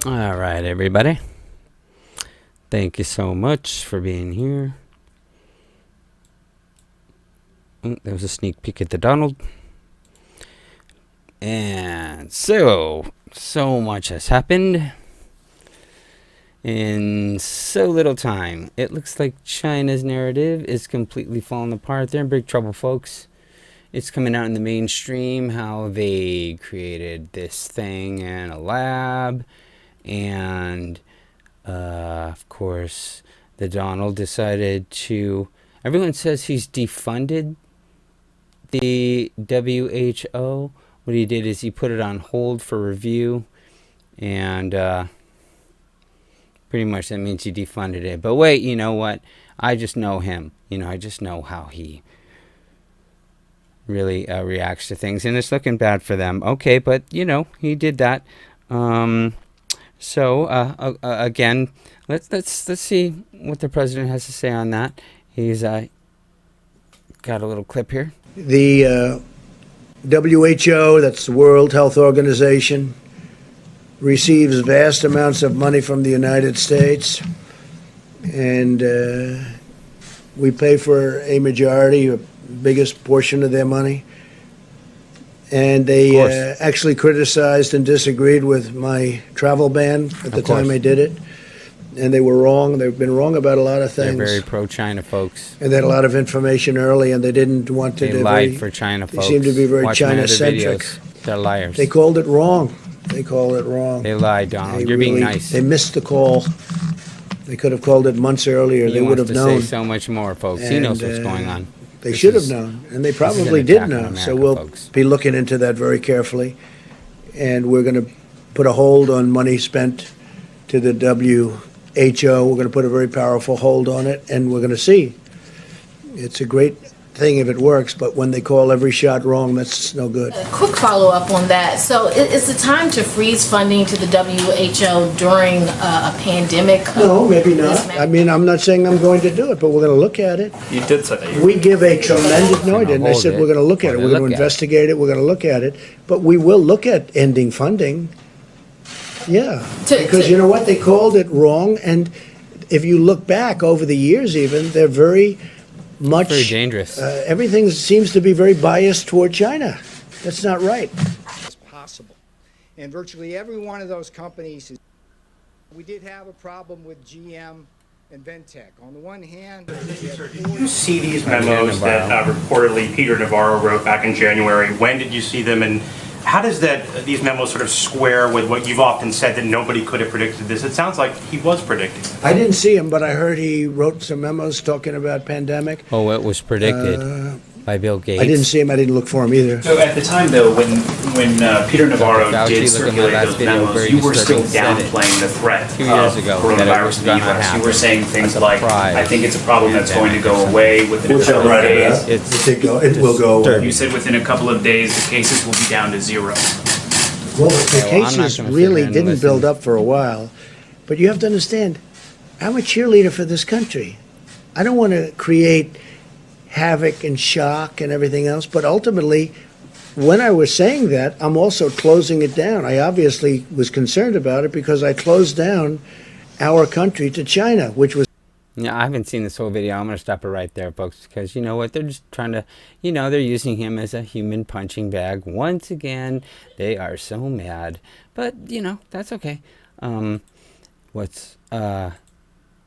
All right, everybody. Thank you so much for being here. There was a sneak peek at the Donald. And so much has happened in so little time. It looks like China's narrative is completely falling apart. They're in big trouble, folks. It's coming out in the mainstream how they created this thing in a lab. And, of course, the Donald decided to... Everyone says he's defunded the WHO. What he did is he put it on hold for review. And pretty much that means he defunded it. But wait, you know what? I just know him. I just know how he really reacts to things. And it's looking bad for them. Okay, but, he did that. Again, let's see what the president has to say on that. He's got a little clip here. The WHO, that's the World Health Organization, receives vast amounts of money from the United States, and we pay for a majority, a biggest portion of their money. And they actually criticized and disagreed with my travel ban at the time I did it. And they were wrong. They've been wrong about a lot of things. They're very pro-China, folks. And they had a lot of information early, and they didn't want to... They lied for China, folks. They seem to be very China-centric. They're liars. They called it wrong. They lied, Donald. You're being nice. They missed the call. They could have called it months earlier. They would have known. He wants to say so much more, folks. He knows what's going on. They should have known, and they probably did know. So we'll be looking into that very carefully. And we're going to put a hold on money spent to the WHO. We're going to put a very powerful hold on it, and we're going to see. It's a great thing if it works, but when they call every shot wrong, that's no good. A quick follow-up on that. So is it time to freeze funding to the WHO during a pandemic? No, maybe not. I mean, I'm not saying I'm going to do it, but we're going to look at it. You did say that. We give a tremendous... No, I didn't. I said we're going to look at it. We're going to investigate it. We're going to look at it. But we will look at ending funding. Yeah. Because you know what? They called it wrong. And if you look back over the years even, they're very dangerous. Everything seems to be very biased toward China. That's not right. It's possible. And virtually every one of those companies... We did have a problem with GM and Ventec. On the one hand... Did you see these memos that reportedly Peter Navarro wrote back in January? When did you see them, and how does these memos sort of square with what you've often said that nobody could have predicted this? It sounds like he was predicting. I didn't see him, but I heard he wrote some memos talking about pandemic. Oh, it was predicted by Bill Gates. I didn't see him. I didn't look for him either. So at the time, though, when Peter Navarro did circulate those memos, you were still downplaying the threat of coronavirus in the U.S. You were saying things like, I think it's a problem that's going to go away within a couple of days. It will go away. You said within a couple of days the cases will be down to 0. Well, the cases really didn't build up for a while. But you have to understand, I'm a cheerleader for this country. I don't want to create havoc and shock and everything else, but ultimately, when I was saying that, I'm also closing it down. I obviously was concerned about it because I closed down our country to China, which was... Yeah, I haven't seen this whole video. I'm going to stop it right there, folks, because you know what? They're just trying to, they're using him as a human punching bag. Once again, they are so mad. But, that's okay.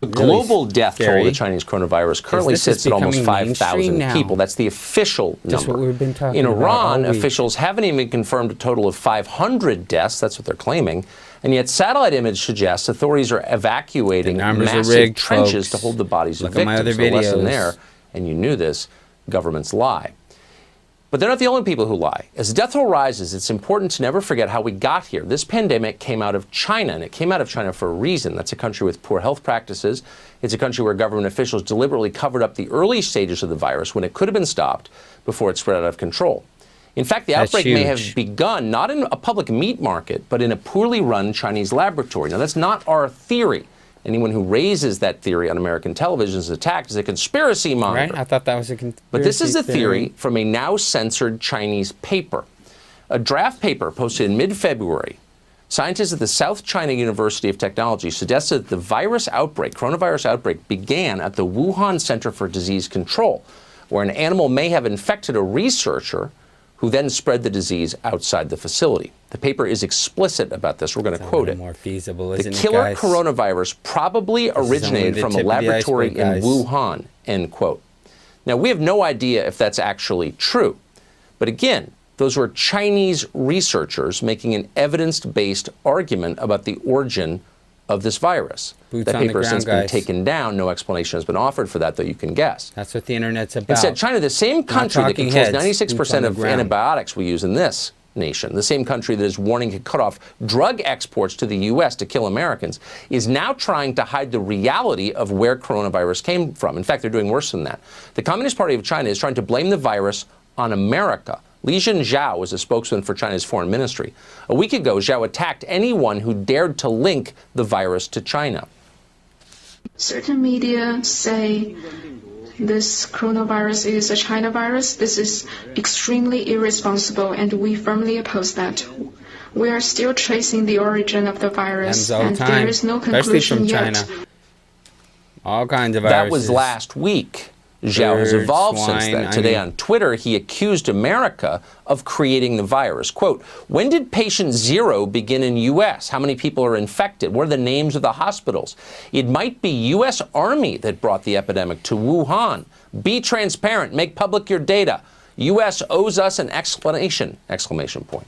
The global death toll of the Chinese coronavirus currently sits at almost 5,000 people. That's the official number. Just what we've been talking in about Iran, officials haven't even confirmed a total of 500 deaths. That's what they're claiming. And yet satellite image suggests authorities are evacuating massive trenches to hold the bodies of victims. So lesson there, and you knew this, governments lie. But they're not the only people who lie. As the death toll rises, it's important to never forget how we got here. This pandemic came out of China, and it came out of China for a reason. That's a country with poor health practices. It's a country where government officials deliberately covered up the early stages of the virus when it could have been stopped before it spread out of control. In fact, the outbreak may have begun not in a public meat market, but in a poorly run Chinese laboratory. Now, that's not our theory. Anyone who raises that theory on American television is attacked as a conspiracy monitor. Right? I thought that was a conspiracy But this is a theory from a now censored Chinese paper. A draft paper posted in mid-February Scientists at the South China University of Technology suggested that the coronavirus outbreak, began at the Wuhan Center for Disease Control, where an animal may have infected a researcher who then spread the disease outside the facility. The paper is explicit about this. We're going to quote it. More feasible, isn't the killer it, guys? coronavirus probably originated from a laboratory in Wuhan, end quote. Now, we have no idea if that's actually true. But again, those were Chinese researchers making an evidence-based argument about the origin of this virus. That paper has since been taken down. No explanation has been offered for that, though you can guess. That's what the internet's about. Instead, China, the same country that controls 96% of antibiotics we use in this nation, the same country that is warning to cut off drug exports to the U.S. to kill Americans, is now trying to hide the reality of where coronavirus came from. In fact, they're doing worse than that. The Communist Party of China is trying to blame the virus on America. Li Zhenjiao was a spokesman for China's foreign ministry. A week ago, Zhao attacked anyone who dared to link the virus to China. Certain media say this coronavirus is a China virus. This is extremely irresponsible, and we firmly oppose that. We are still tracing the origin of the virus, and there is no conclusion yet. China. All kinds of viruses. That was last week. Zhao has evolved since then. Today on Twitter, he accused America of creating the virus. Quote, when did patient zero begin in U.S.? How many people are infected? What are the names of the hospitals? It might be U.S. Army that brought the epidemic to Wuhan. Be transparent. Make public your data. U.S. owes us an explanation! Exclamation point.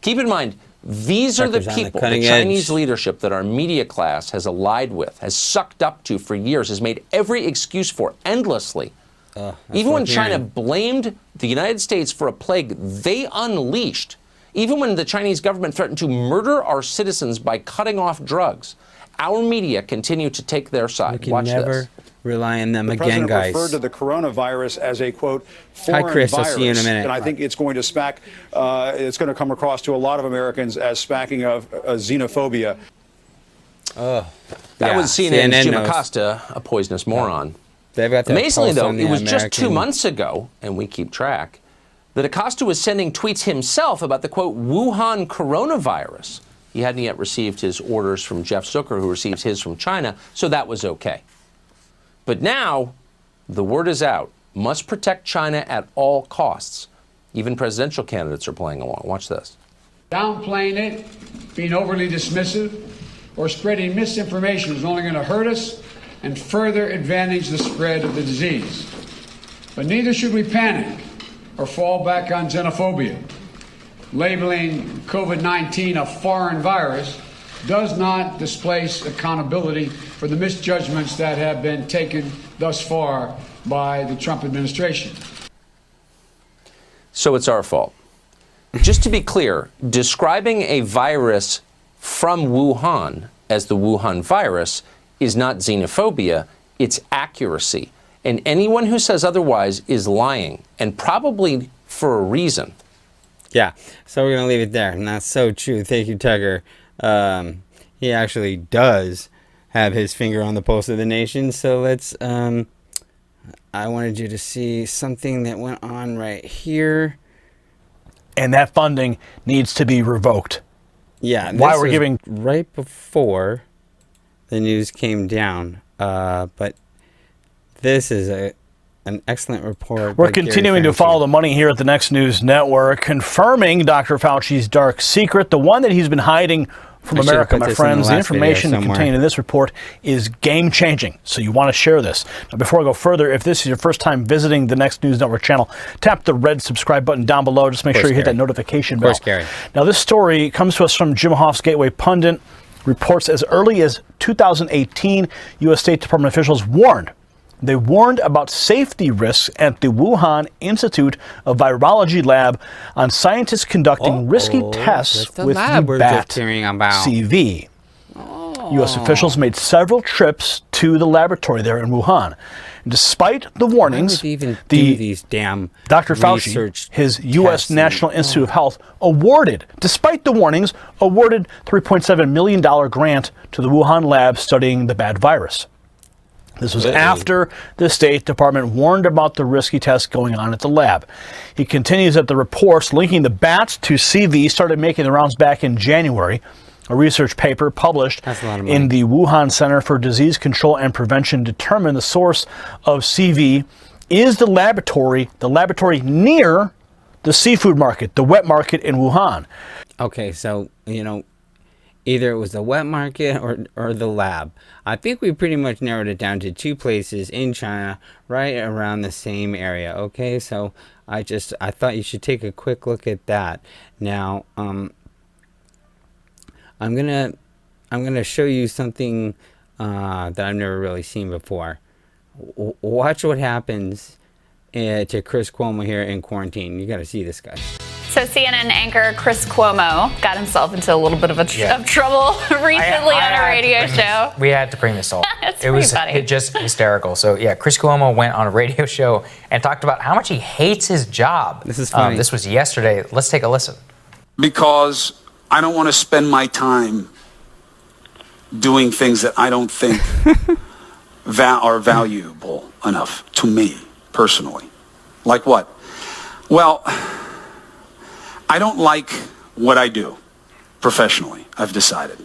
Keep in mind, these are the people, the Chinese leadership that our media class has allied with, has sucked up to for years, has made every excuse for endlessly. Even when China blamed the United States for a plague they unleashed, even when the Chinese government threatened to murder our citizens by cutting off drugs, our media continue to take their side. Watch this. Rely on them again, guys. The president referred to the coronavirus as a, quote, foreign virus. I'll see you in a minute. And I think it's going to it's going to come across to a lot of Americans as smacking of xenophobia. That was CNN's Jim Acosta, a poisonous moron. Amazingly, though, it was just 2 months ago, and we keep track, that Acosta was sending tweets himself about the, quote, Wuhan coronavirus. He hadn't yet received his orders from Jeff Zucker, who receives his from China, so that was okay. But now, the word is out. Must protect China at all costs. Even presidential candidates are playing along. Watch this. Downplaying it, being overly dismissive, or spreading misinformation is only going to hurt us and further advantage the spread of the disease. But neither should we panic or fall back on xenophobia. Labeling COVID-19 a foreign virus does not displace accountability for the misjudgments that have been taken thus far by the Trump administration. So it's our fault. Just to be clear, describing a virus from Wuhan as the Wuhan virus is not xenophobia, it's accuracy. And anyone who says otherwise is lying, and probably for a reason. Yeah, so we're going to leave it there. And that's so true. Thank you, Tucker. He actually does have his finger on the pulse of the nation. So let's, I wanted you to see something that went on right here. And that funding needs to be revoked. Yeah. Why we're giving right before the news came down. But this is an excellent report. We're continuing to follow the money here at the Next News Network, confirming Dr. Fauci's dark secret, the one that he's been hiding from America, my friends. The information contained in this report is game-changing, so you want to share this. Now, before I go further, if this is your first time visiting the Next News Network channel, tap the red subscribe button down below. Just make sure you hit that notification bell. Now, this story comes to us from Jim Hoft's Gateway Pundit. Reports as early as 2018, U.S. State Department officials warned about safety risks at the Wuhan Institute of Virology lab on scientists conducting risky tests with the bat CV. U.S. officials made several trips to the laboratory there in Wuhan. And despite the warnings, Dr. Fauci, his U.S. National Institute of Health, despite the warnings, awarded $3.7 million grant to the Wuhan lab studying the bad virus. This was after the State Department warned about the risky tests going on at the lab. He continues that the reports linking the bats to CV started making the rounds back in January. A research paper published in the Wuhan Center for Disease Control and Prevention determined the source of CV is the laboratory near the seafood market, the wet market in Wuhan. Okay, so, you know, either it was the wet market or the lab. I think we pretty much narrowed it down to 2 places in China, right around the same area. Okay, so I thought you should take a quick look at that. Now, I'm gonna show you something that I've never really seen before. Watch what happens to Chris Cuomo here in quarantine. You got to see this guy. So CNN anchor Chris Cuomo got himself into a little bit of trouble recently on a radio show. We had to bring this up. It was funny. Just hysterical. So yeah, Chris Cuomo went on a radio show and talked about how much he hates his job. This is funny. This was yesterday. Let's take a listen. Because I don't want to spend my time doing things that I don't think are valuable enough to me personally. Like what? Well, I don't like what I do professionally, I've decided.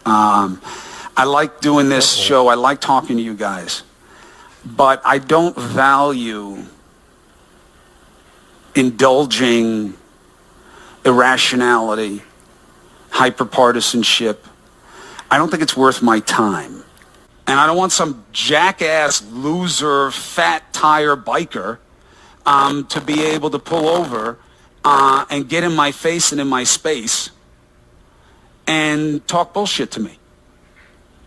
I like doing this show. I like talking to you guys. But I don't value indulging irrationality, hyperpartisanship. I don't think it's worth my time. And I don't want some jackass, loser, fat tire biker to be able to pull over and get in my face and in my space and talk bullshit to me.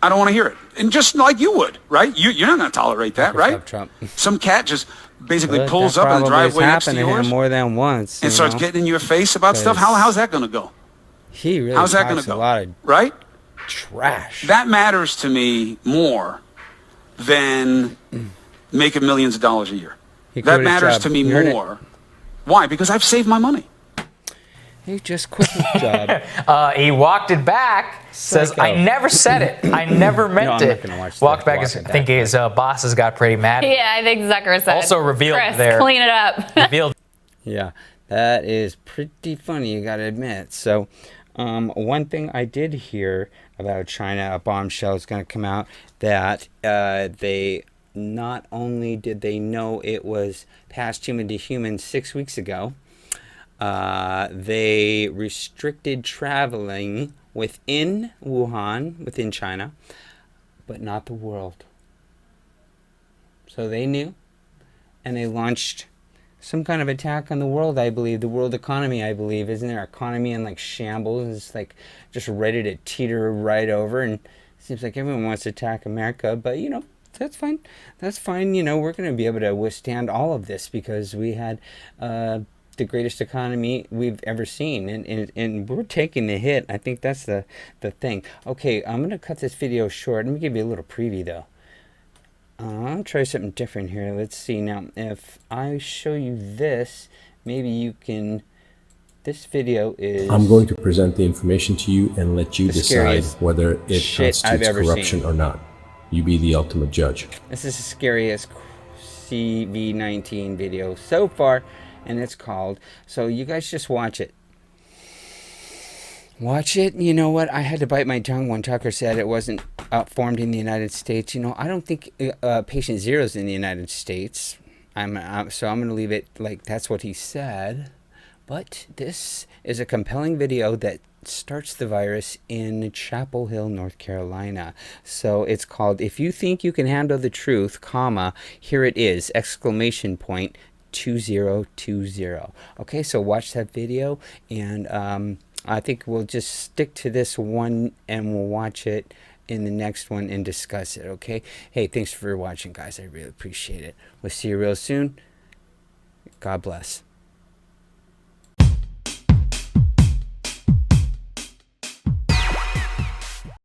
I don't want to hear it. And just like you would, right? You're not going to tolerate that, right? Trump. Some cat just basically pulls up in the driveway next to yours more than once and starts getting in your face about stuff. How's that going to go? He really How's that going to go? A lot of right? Trash. That matters to me more than making millions of dollars a year. That matters to me more. Why? Because I've saved my money. He just quit his job. He walked it back. Says, I never said it. I never meant it. Walked back. I think his bosses got pretty mad. Yeah, I think Zucker said. Also revealed Chris, there. Clean it up. Revealed. Yeah, that is pretty funny, you got to admit. So, one thing I did hear about China, a bombshell is going to come out, that they not only did they know it was past human to human 6 weeks ago, they restricted traveling within Wuhan, within China, but not the world. So they knew, and they launched some kind of attack on the world, I believe, the world economy, I believe. Isn't there economy in like shambles? It's like just ready to teeter right over, and it seems like everyone wants to attack America, but you know, that's fine. That's fine. You know, we're going to be able to withstand all of this because we had the greatest economy we've ever seen, and we're taking the hit. I think that's the thing. Okay, I'm going to cut this video short. Let me give you a little preview, though. I'll try something different here. Let's see. Now, if I show you this, maybe you can... This video is... I'm going to present the information to you and let you decide whether it constitutes corruption or not. You be the ultimate judge. This is the scariest CV19 video so far, and it's called... So you guys just watch it. Watch it. You know what? I had to bite my tongue when Tucker said it wasn't formed in the United States. You know, I don't think Patient Zero is in the United States. So I'm going to leave it like that's what he said. But this is a compelling video that starts the virus in Chapel Hill, North Carolina. So it's called, If You Think You Can Handle the Truth, comma, here it is, exclamation point, 2020. Okay, so watch that video, and I think we'll just stick to this one and we'll watch it in the next one and discuss it, okay? Hey, thanks for watching, guys. I really appreciate it. We'll see you real soon. God bless.